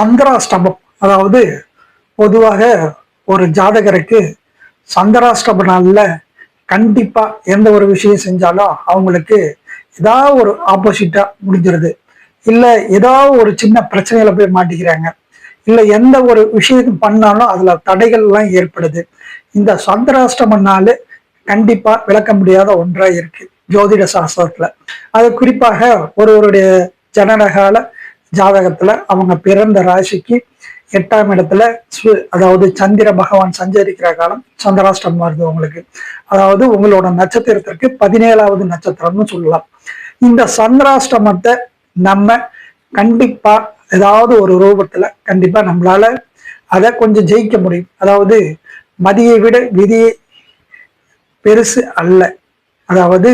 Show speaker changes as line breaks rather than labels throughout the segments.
சந்திராஷ்டமம், அதாவது பொதுவாக ஒரு ஜாதகருக்கு சந்திராஷ்டம நாள்ல கண்டிப்பா எந்த ஒரு விஷயம் செஞ்சாலும் அவங்களுக்கு ஏதாவது ஒரு ஆப்போசிட்டா முடிஞ்சிருது. இல்ல ஏதாவது ஒரு சின்ன பிரச்சனையில போய் மாட்டிக்கிறாங்க. இல்ல எந்த ஒரு விஷயத்தையும் பண்ணாலும் அதுல தடைகள் எல்லாம் ஏற்படுது. இந்த சந்திராஷ்டம நாள் கண்டிப்பா விளக்க முடியாத ஒன்றா இருக்கு ஜோதிட சாஸ்திரத்துல. அது குறிப்பாக ஒருவருடைய ஜனனகால ஜாதகத்துல அவங்க பிறந்த ராசிக்கு 8ஆம் இடத்துல அதாவது சந்திர பகவான் சஞ்சரிக்கிற காலம் சந்திராஷ்டமம் வருது உங்களுக்கு. அதாவது உங்களோட நட்சத்திரத்திற்கு 17வது நட்சத்திரம்னு சொல்லலாம். இந்த சந்திராஷ்டமத்தை நம்ம கண்டிப்பா ஏதாவது ஒரு ரூபத்துல கண்டிப்பா நம்மளால அதை கொஞ்சம் ஜெயிக்க முடியும். அதாவது மதியை விட விதியை பெருசு அல்ல. அதாவது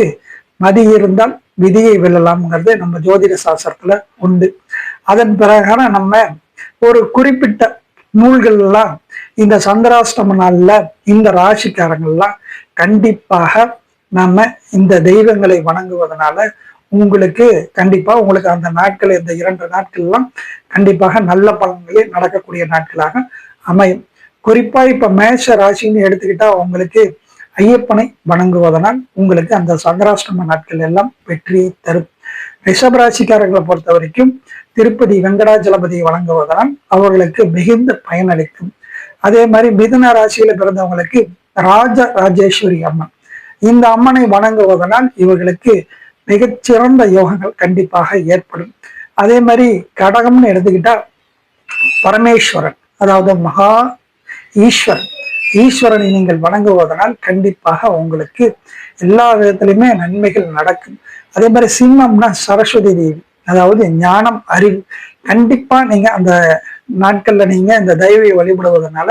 மதி இருந்தால் விதியை வெல்லலாம்ங்கிறது நம்ம ஜோதிட சாஸ்திரத்துல உண்டு. அதன் பிறகான நம்ம ஒரு குறிப்பிட்ட நூல்கள் எல்லாம் இந்த சந்திராஷ்டம நாள்ல இந்த ராசிக்காரங்கள்லாம் கண்டிப்பாக நம்ம இந்த தெய்வங்களை வணங்குவதனால உங்களுக்கு கண்டிப்பா உங்களுக்கு அந்த நாட்கள், இந்த 2 நாட்கள்லாம் கண்டிப்பாக நல்ல பலன்களே நடக்கக்கூடிய நாட்களாக அமையும். குறிப்பா இப்ப மேஷ ராசின்னு எடுத்துக்கிட்டா உங்களுக்கு ஐயப்பனை வணங்குவதனால் உங்களுக்கு அந்த சந்திராஷ்டம நாட்கள் எல்லாம் வெற்றியை தரும். ரிஷபராசிக்காரர்களை பொறுத்த வரைக்கும் திருப்பதி வெங்கடாஜலபதியை வணங்குவதனால் அவர்களுக்கு மிகுந்த பயனளிக்கும். அதே மாதிரி மிதுன ராசியில பிறந்தவங்களுக்கு ராஜராஜேஸ்வரி அம்மன், இந்த அம்மனை வணங்குவதனால் இவர்களுக்கு மிகச்சிறந்த யோகங்கள் கண்டிப்பாக ஏற்படும். அதே மாதிரி கடகம்னு எடுத்துக்கிட்டா பரமேஸ்வரன், அதாவது மகா ஈஸ்வரன், ஈஸ்வரனை நீங்கள் வணங்குவதனால் கண்டிப்பாக உங்களுக்கு எல்லா விதத்திலுமே நன்மைகள் நடக்கும். அதே மாதிரி சிம்மம்னா சரஸ்வதி தேவி, அதாவது ஞானம், அறிவு. கண்டிப்பா நீங்க அந்த நாட்கள்ல நீங்க இந்த தெய்வத்தை வழிபடுவதனால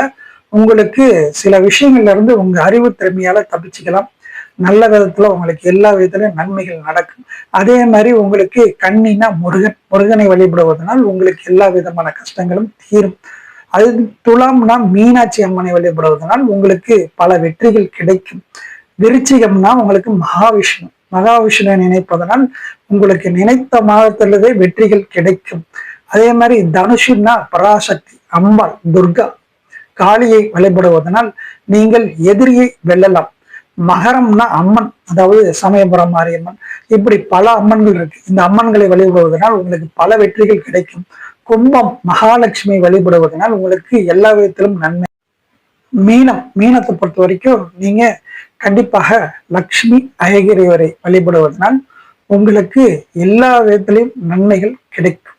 உங்களுக்கு சில விஷயங்கள்ல இருந்து உங்க அறிவு திறமையால தப்பிச்சுக்கலாம். நல்ல விதத்துல உங்களுக்கு எல்லா விதத்திலும் நன்மைகள் நடக்கும். அதே மாதிரி உங்களுக்கு கன்னினா முருகனை வழிபடுவதனால் உங்களுக்கு எல்லா விதமான கஷ்டங்களும் தீரும். அது துலாம்னா மீனாட்சி அம்மனை வழிபடுவதனால் உங்களுக்கு பல வெற்றிகள் கிடைக்கும். விருச்சிகம்னா உங்களுக்கு மகாவிஷ்ணு நினைப்பதனால் உங்களுக்கு நினைத்த மாதத்திலே வெற்றிகள் கிடைக்கும். அதே மாதிரி தனுஷுன்னா பராசக்தி, அம்பாள், துர்கா, காளியை வழிபடுவதனால் நீங்கள் எதிரியை வெல்லலாம். மகரம்னா அம்மன், அதாவது சமயபுரம் மாரியம்மன், இப்படி பல அம்மன்கள் இருக்கு. இந்த அம்மன்களை வழிபடுவதனால் உங்களுக்கு பல வெற்றிகள் கிடைக்கும். கும்பம் மகாலட்சுமி வழிபடுவதனால் உங்களுக்கு எல்லா விதத்திலும் நன்மை. மீனத்தை பொறுத்த வரைக்கும் நீங்க கண்டிப்பாக லக்ஷ்மி அயகிரிவரை வழிபடுவதனால் உங்களுக்கு எல்லா விதத்திலையும் நன்மைகள் கிடைக்கும்.